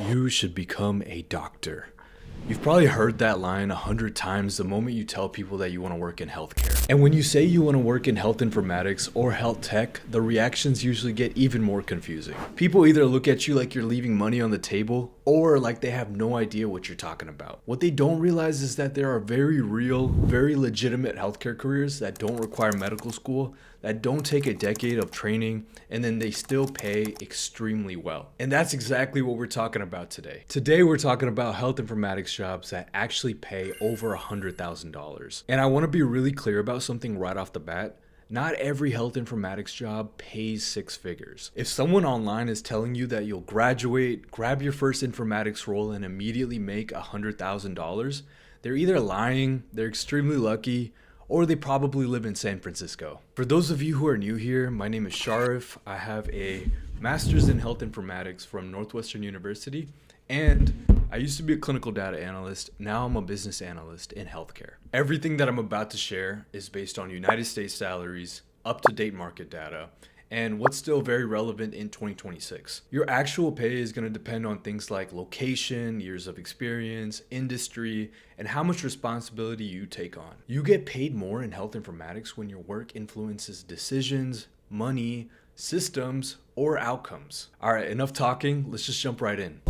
You should become a doctor. You've probably heard that line 100 times the moment you tell people that you want to work in healthcare. And when you say you want to work in health informatics or health tech, the reactions usually get even more confusing. People either look at you like you're leaving money on the table or like they have no idea what you're talking about. What they don't realize is that there are very real, very legitimate healthcare careers that don't require medical school, that don't take a decade of training, and then they still pay extremely well. And that's exactly what we're talking about today. Today we're talking about health informatics jobs that actually pay over $100,000. And I want to be really clear about something right off the bat. Not every health informatics job pays six figures. If someone online is telling you that you'll graduate, grab your first informatics role, and immediately make $100,000, they're either lying, they're extremely lucky, or they probably live in San Francisco. For those of you who are new here, my name is Sharif. I have a master's in health informatics from Northwestern University, and I used to be a clinical data analyst. Now I'm a business analyst in healthcare. Everything that I'm about to share is based on United States salaries, up-to-date market data, and what's still very relevant in 2026. Your actual pay is going to depend on things like location, years of experience, industry, and how much responsibility you take on. You get paid more in health informatics when your work influences decisions, money, systems, or outcomes. All right, enough talking. Let's just jump right in.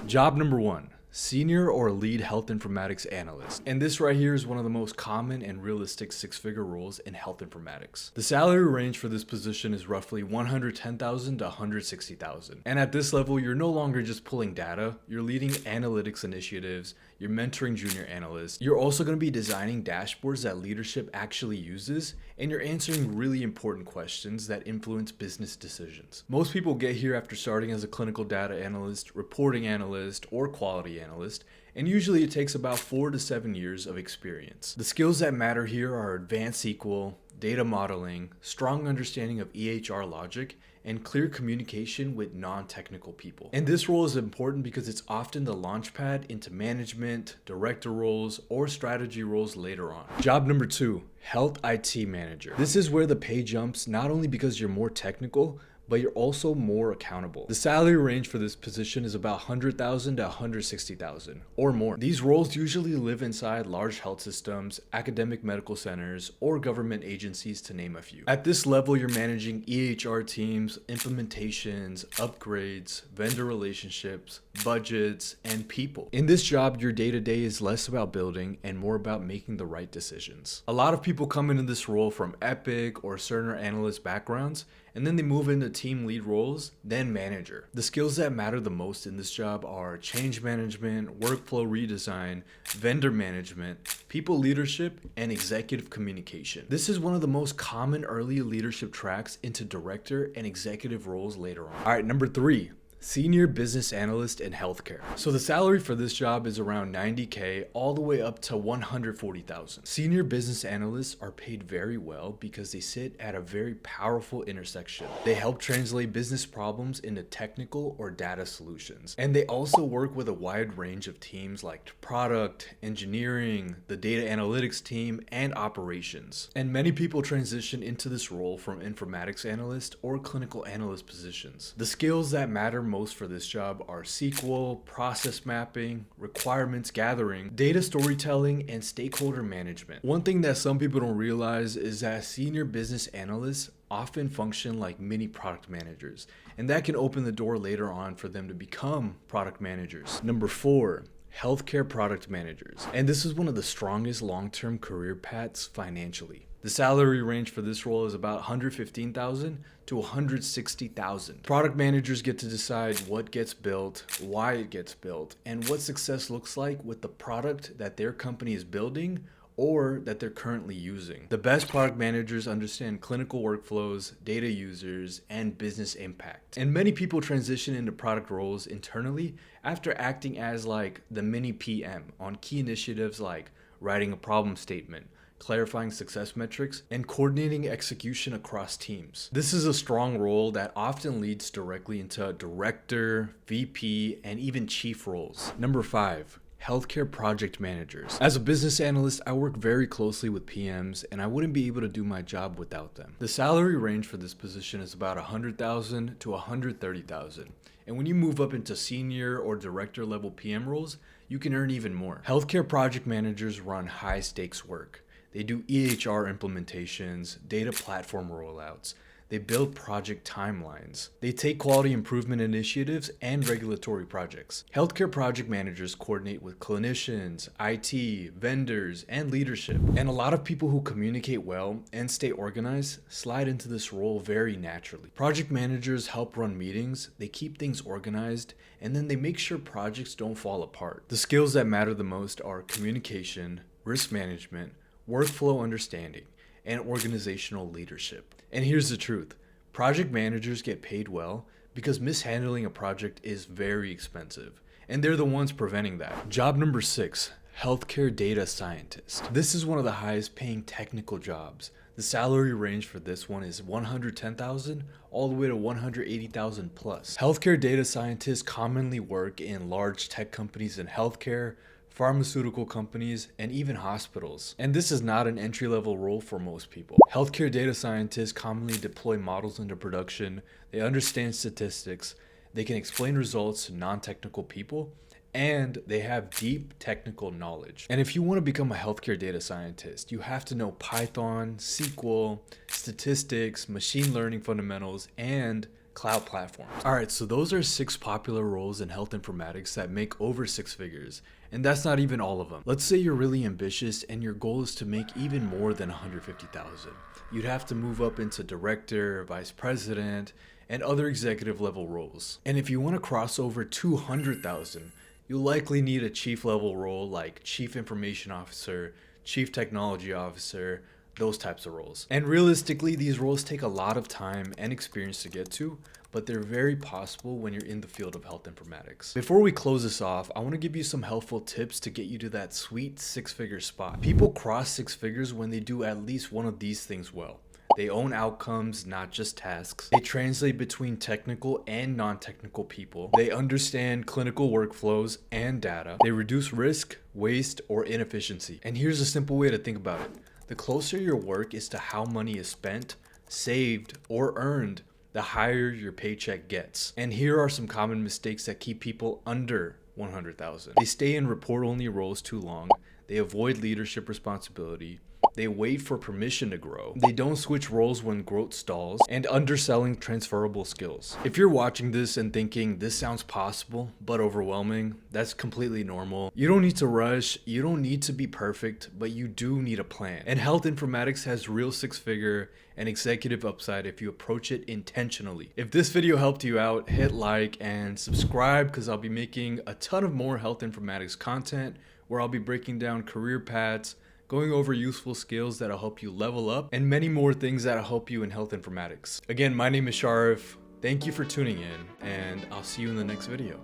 Job number one. Senior or lead health informatics analyst. And this right here is one of the most common and realistic six-figure roles in health informatics. The salary range for this position is roughly $110,000 to $160,000. And at this level, you're no longer just pulling data, you're leading analytics initiatives, you're mentoring junior analysts, you're also going to be designing dashboards that leadership actually uses, and you're answering really important questions that influence business decisions. Most people get here after starting as a clinical data analyst, reporting analyst, or quality analyst, and usually it takes about 4 to 7 years of experience. The skills that matter here are advanced SQL, data modeling, strong understanding of EHR logic, and clear communication with non-technical people. And this role is important because it's often the launchpad into management, director roles, or strategy roles later on. Job number two, health IT manager. This is where the pay jumps not only because you're more technical, but you're also more accountable. The salary range for this position is about $100,000 to $160,000 or more. These roles usually live inside large health systems, academic medical centers, or government agencies, to name a few. At this level, you're managing EHR teams, implementations, upgrades, vendor relationships, budgets, and people. In this job, your day-to-day is less about building and more about making the right decisions. A lot of people come into this role from Epic or Cerner analyst backgrounds, and then they move into team lead roles, then manager. The skills that matter the most in this job are change management, workflow redesign, vendor management, people leadership, and executive communication. This is one of the most common early leadership tracks into director and executive roles later on. All right, number three. Senior business analyst in healthcare. So the salary for this job is around $90K all the way up to $140,000. Senior business analysts are paid very well because they sit at a very powerful intersection. They help translate business problems into technical or data solutions. And they also work with a wide range of teams like product, engineering, the data analytics team, and operations. And many people transition into this role from informatics analyst or clinical analyst positions. The skills that matter most for this job are SQL, process mapping, requirements gathering, data storytelling, and stakeholder management. One thing that some people don't realize is that senior business analysts often function like mini product managers, and that can open the door later on for them to become product managers. Number four, healthcare product managers. And this is one of the strongest long-term career paths financially. The salary range for this role is about $115,000 to $160,000. Product managers get to decide what gets built, why it gets built, and what success looks like with the product that their company is building or that they're currently using. The best product managers understand clinical workflows, data users, and business impact. And many people transition into product roles internally after acting as like the mini PM on key initiatives like writing a problem statement, clarifying success metrics, and coordinating execution across teams. This is a strong role that often leads directly into director, VP, and even chief roles. Number five, healthcare project managers. As a business analyst, I work very closely with PMs and I wouldn't be able to do my job without them. The salary range for this position is about $100,000 to $130,000. And when you move up into senior or director level PM roles, you can earn even more. Healthcare project managers run high stakes work. They do EHR implementations, data platform rollouts. They build project timelines. They take quality improvement initiatives and regulatory projects. Healthcare project managers coordinate with clinicians, IT, vendors, and leadership. And a lot of people who communicate well and stay organized slide into this role very naturally. Project managers help run meetings, they keep things organized, and then they make sure projects don't fall apart. The skills that matter the most are communication, risk management, workflow understanding, and organizational leadership. And here's the truth. Project managers get paid well because mishandling a project is very expensive, and they're the ones preventing that. Job number 6, healthcare data scientist. This is one of the highest paying technical jobs. The salary range for this one is $110,000 all the way to $180,000 plus. Healthcare data scientists commonly work in large tech companies in healthcare, pharmaceutical companies, and even hospitals. And this is not an entry-level role for most people. Healthcare data scientists commonly deploy models into production, they understand statistics, they can explain results to non-technical people, and they have deep technical knowledge. And if you want to become a healthcare data scientist, you have to know Python, SQL, statistics, machine learning fundamentals, and cloud platforms. Alright, so those are 6 popular roles in health informatics that make over 6 figures. And that's not even all of them. Let's say you're really ambitious and your goal is to make even more than $150,000. You'd have to move up into director, vice president, and other executive level roles. And if you want to cross over $200,000, you'll likely need a chief level role like chief information officer, chief technology officer, those types of roles. And realistically, these roles take a lot of time and experience to get to, but they're very possible when you're in the field of health informatics. Before we close this off, I want to give you some helpful tips to get you to that sweet 6-figure spot. People cross 6 figures when they do at least one of these things well. They own outcomes, not just tasks. They translate between technical and non-technical people. They understand clinical workflows and data. They reduce risk, waste, or inefficiency. And here's a simple way to think about it. The closer your work is to how money is spent, saved, or earned, the higher your paycheck gets. And here are some common mistakes that keep people under $100,000. They stay in report-only roles too long. They avoid leadership responsibility. They wait for permission to grow. They don't switch roles when growth stalls, and underselling transferable skills. If you're watching this and thinking this sounds possible but overwhelming, that's completely normal. You don't need to rush, you don't need to be perfect, but you do need a plan. And health informatics has real 6-figure and executive upside if you approach it intentionally. If this video helped you out, hit like and subscribe because I'll be making a ton of more health informatics content where I'll be breaking down career paths, going over useful skills that'll help you level up, and many more things that'll help you in health informatics. Again, my name is Sharif. Thank you for tuning in, and I'll see you in the next video.